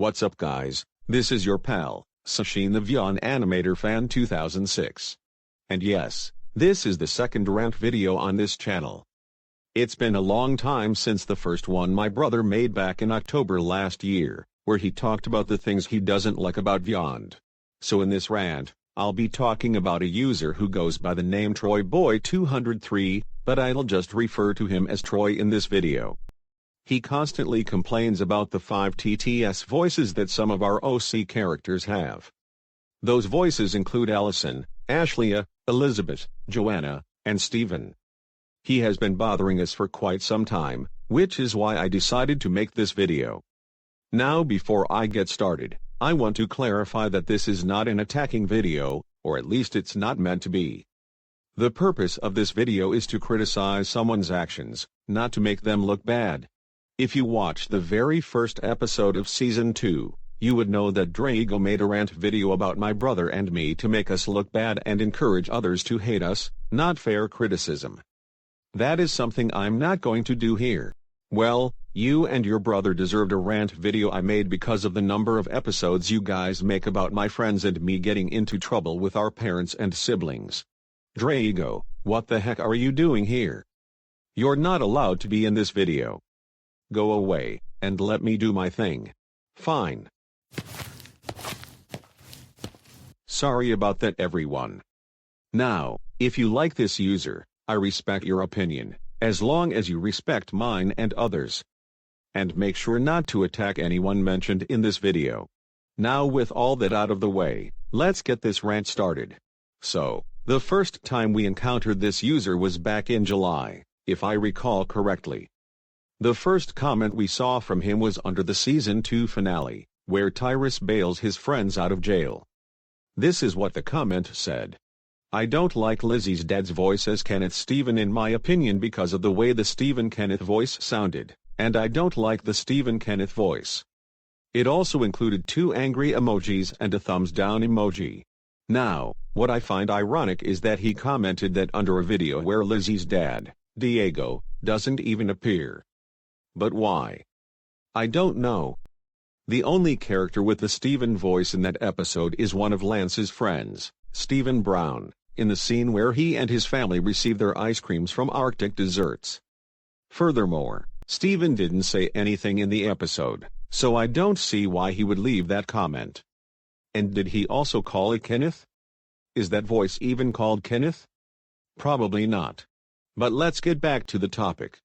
What's up guys, this is your pal, SashintheVyondAnimatorFan2006. And yes, this is the second rant video on this channel. It's been a long time since the first one my brother made back in October last year, where he talked about the things he doesn't like about Vyond. So in this rant, I'll be talking about a user who goes by the name Troyboi203, but I'll just refer to him as Troy in this video. He constantly complains about the 5 TTS voices that some of our OC characters have. Those voices include Allison, Ashley, Elizabeth, Joanna, and Steven. He has been bothering us for quite some time, which is why I decided to make this video. Now before I get started, I want to clarify that this is not an attacking video, or at least it's not meant to be. The purpose of this video is to criticize someone's actions, not to make them look bad. If you watched the very first episode of Season 2, you would know that Drago made a rant video about my brother and me to make us look bad and encourage others to hate us, not fair criticism. That is something I'm not going to do here. Well, you and your brother deserved a rant video I made because of the number of episodes you guys make about my friends and me getting into trouble with our parents and siblings. Drago, what the heck are you doing here? You're not allowed to be in this video. Go away, and let me do my thing. Fine. Sorry about that everyone. Now, if you like this user, I respect your opinion, as long as you respect mine and others. And make sure not to attack anyone mentioned in this video. Now with all that out of the way, let's get this rant started. So, the first time we encountered this user was back in July, if I recall correctly. The first comment we saw from him was under the Season 2 finale, where Tyrus bails his friends out of jail. This is what the comment said. I don't like Lizzie's dad's voice as Kenneth Steven in my opinion because of the way the Steven Kenneth voice sounded, and I don't like the Steven Kenneth voice. It also included 2 angry emojis and a thumbs down emoji. Now, what I find ironic is that he commented that under a video where Lizzie's dad, Diego, doesn't even appear. But why? I don't know. The only character with the Steven voice in that episode is one of Lance's friends, Stephen Brown, in the scene where he and his family receive their ice creams from Arctic Desserts. Furthermore, Steven didn't say anything in the episode, so I don't see why he would leave that comment. And did he also call it Kenneth? Is that voice even called Kenneth? Probably not. But let's get back to the topic.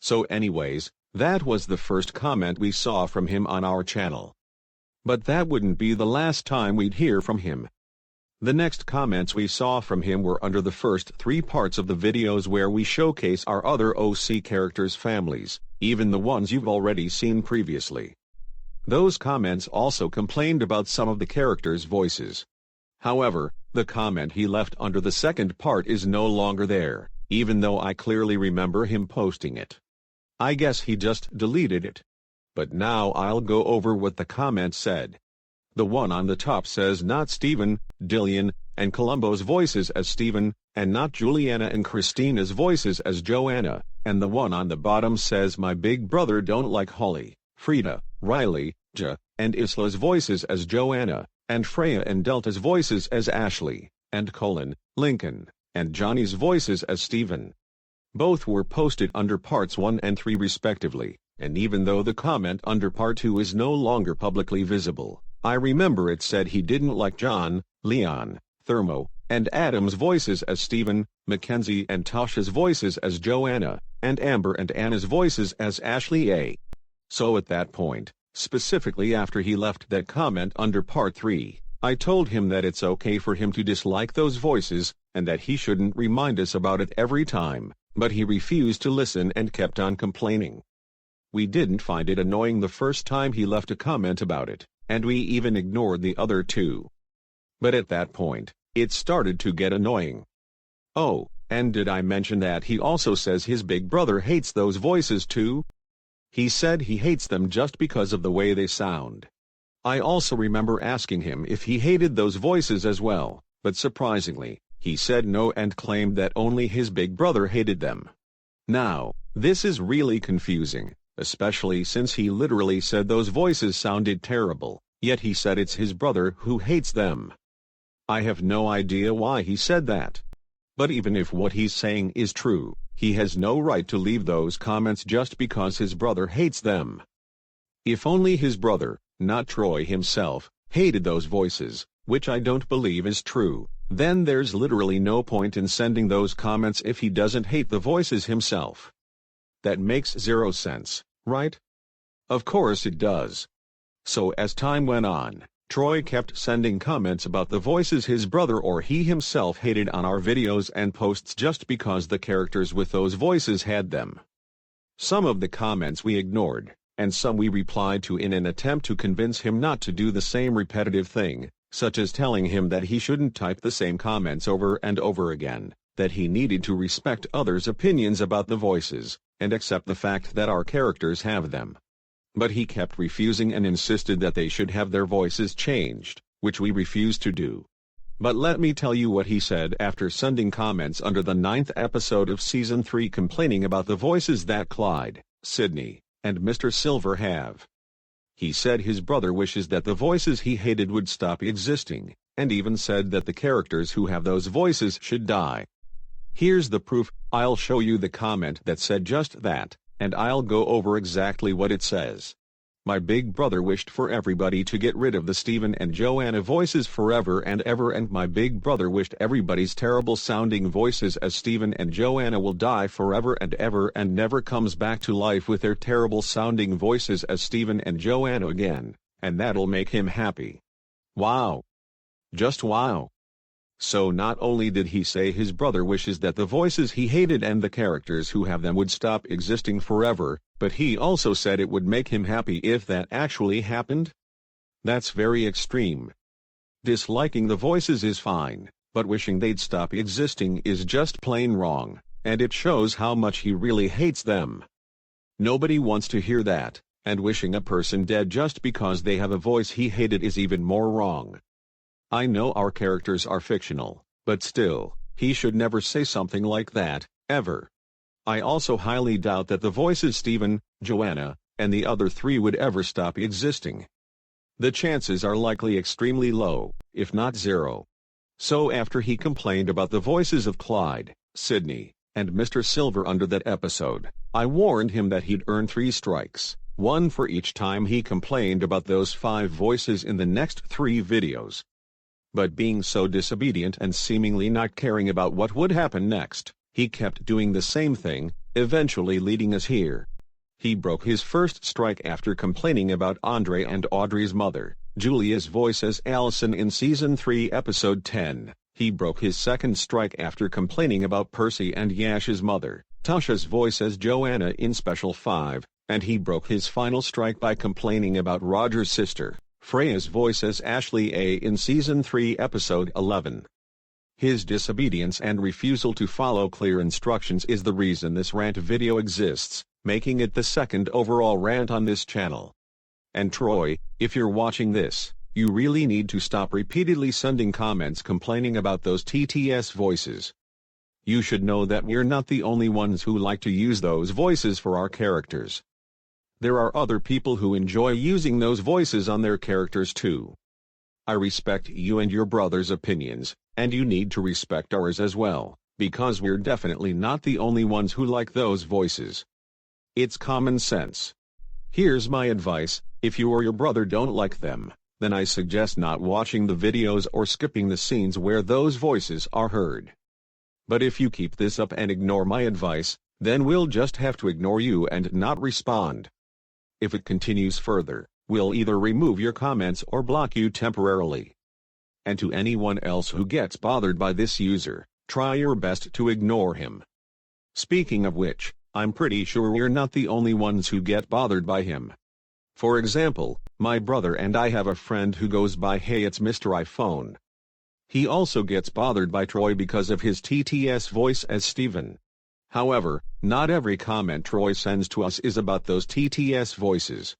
So anyways, that was the first comment we saw from him on our channel. But that wouldn't be the last time we'd hear from him. The next comments we saw from him were under the first 3 parts of the videos where we showcase our other OC characters' families, even the ones you've already seen previously. Those comments also complained about some of the characters' voices. However, the comment he left under the second part is no longer there, even though I clearly remember him posting it. I guess he just deleted it. But now I'll go over what the comment said. The one on the top says not Steven, Dillian, and Columbo's voices as Steven, and not Juliana and Christina's voices as Joanna, and the one on the bottom says my big brother don't like Holly, Frida, Riley, and Isla's voices as Joanna, and Freya and Delta's voices as Ashley, and Colin, Lincoln, and Johnny's voices as Steven. Both were posted under parts 1 and 3 respectively, and even though the comment under part 2 is no longer publicly visible, I remember it said he didn't like John, Leon, Thermo, and Adam's voices as Steven, Mackenzie and Tasha's voices as Joanna, and Amber and Anna's voices as Ashley A. So at that point, specifically after he left that comment under part 3, I told him that it's okay for him to dislike those voices, and that he shouldn't remind us about it every time. But he refused to listen and kept on complaining. We didn't find it annoying the first time he left a comment about it, and we even ignored the other 2. But at that point, it started to get annoying. Oh, and did I mention that he also says his big brother hates those voices too? He said he hates them just because of the way they sound. I also remember asking him if he hated those voices as well, but surprisingly, he said no and claimed that only his big brother hated them. Now, this is really confusing, especially since he literally said those voices sounded terrible, yet he said it's his brother who hates them. I have no idea why he said that. But even if what he's saying is true, he has no right to leave those comments just because his brother hates them. If only his brother, not Troy himself, hated those voices, which I don't believe is true, then there's literally no point in sending those comments if he doesn't hate the voices himself. That makes zero sense, right? Of course it does. So as time went on, Troy kept sending comments about the voices his brother or he himself hated on our videos and posts just because the characters with those voices had them. Some of the comments we ignored, and some we replied to in an attempt to convince him not to do the same repetitive thing, such as telling him that he shouldn't type the same comments over and over again, that he needed to respect others' opinions about the voices, and accept the fact that our characters have them. But he kept refusing and insisted that they should have their voices changed, which we refused to do. But let me tell you what he said after sending comments under the 9th episode of Season 3 complaining about the voices that Clyde, Sydney, and Mr. Silver have. He said his brother wishes that the voices he hated would stop existing, and even said that the characters who have those voices should die. Here's the proof. I'll show you the comment that said just that, and I'll go over exactly what it says. My big brother wished for everybody to get rid of the Steven and Joanna voices forever and ever, and my big brother wished everybody's terrible sounding voices as Steven and Joanna will die forever and ever and never comes back to life with their terrible sounding voices as Steven and Joanna again, and that'll make him happy. Wow. Just wow. So not only did he say his brother wishes that the voices he hated and the characters who have them would stop existing forever, but he also said it would make him happy if that actually happened? That's very extreme. Disliking the voices is fine, but wishing they'd stop existing is just plain wrong, and it shows how much he really hates them. Nobody wants to hear that, and wishing a person dead just because they have a voice he hated is even more wrong. I know our characters are fictional, but still, he should never say something like that, ever. I also highly doubt that the voices Steven, Joanna, and the other three would ever stop existing. The chances are likely extremely low, if not zero. So after he complained about the voices of Clyde, Sydney, and Mr. Silver under that episode, I warned him that he'd earn 3 strikes, 1 for each time he complained about those 5 voices in the next 3 videos. But being so disobedient and seemingly not caring about what would happen next, he kept doing the same thing, eventually leading us here. He broke his first strike after complaining about Andre and Audrey's mother, Julia's voice as Allison in Season 3 Episode 10. He broke his second strike after complaining about Percy and Yash's mother, Tasha's voice as Joanna in Special 5, and he broke his final strike by complaining about Roger's sister, Freya's voice as Ashley A in Season 3 Episode 11. His disobedience and refusal to follow clear instructions is the reason this rant video exists, making it the 2nd overall rant on this channel. And Troy, if you're watching this, you really need to stop repeatedly sending comments complaining about those TTS voices. You should know that we're not the only ones who like to use those voices for our characters. There are other people who enjoy using those voices on their characters too. I respect you and your brother's opinions, and you need to respect ours as well, because we're definitely not the only ones who like those voices. It's common sense. Here's my advice: if you or your brother don't like them, then I suggest not watching the videos or skipping the scenes where those voices are heard. But if you keep this up and ignore my advice, then we'll just have to ignore you and not respond. If it continues further, we'll either remove your comments or block you temporarily. And to anyone else who gets bothered by this user, try your best to ignore him. Speaking of which, I'm pretty sure we're not the only ones who get bothered by him. For example, my brother and I have a friend who goes by "Hey, it's Mr. iPhone." He also gets bothered by Troy because of his TTS voice as Steven. However, not every comment Troy sends to us is about those TTS voices.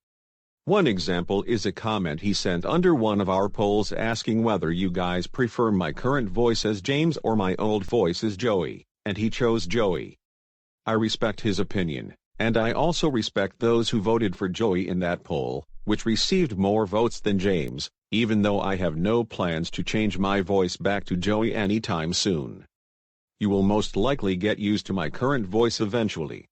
One example is a comment he sent under one of our polls asking whether you guys prefer my current voice as James or my old voice as Joey, and he chose Joey. I respect his opinion, and I also respect those who voted for Joey in that poll, which received more votes than James, even though I have no plans to change my voice back to Joey anytime soon. You will most likely get used to my current voice eventually.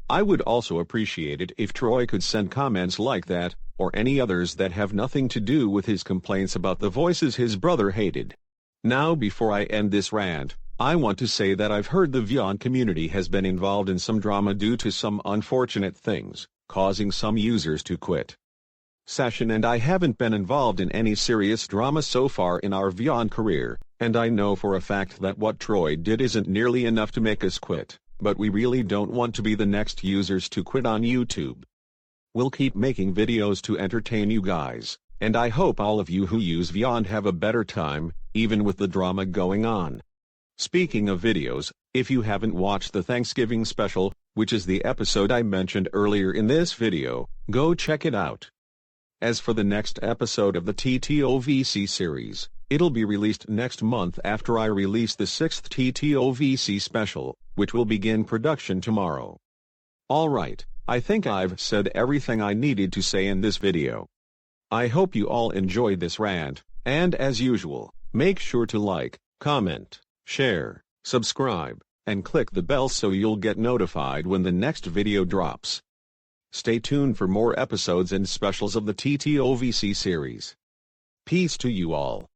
I would also appreciate it if Troy could send comments like that, or any others that have nothing to do with his complaints about the voices his brother hated. Now before I end this rant, I want to say that I've heard the Vyond community has been involved in some drama due to some unfortunate things, causing some users to quit. Sashin and I haven't been involved in any serious drama so far in our Vyond career, and I know for a fact that what Troy did isn't nearly enough to make us quit, but we really don't want to be the next users to quit on YouTube. We'll keep making videos to entertain you guys, and I hope all of you who use Vyond have a better time, even with the drama going on. Speaking of videos, if you haven't watched the Thanksgiving special, which is the episode I mentioned earlier in this video, go check it out. As for the next episode of the TTOVC series, it'll be released next month after I release the 6th TTOVC special, which will begin production tomorrow. Alright, I think I've said everything I needed to say in this video. I hope you all enjoyed this rant, and as usual, make sure to like, comment, share, subscribe, and click the bell so you'll get notified when the next video drops. Stay tuned for more episodes and specials of the TTOVC series. Peace to you all.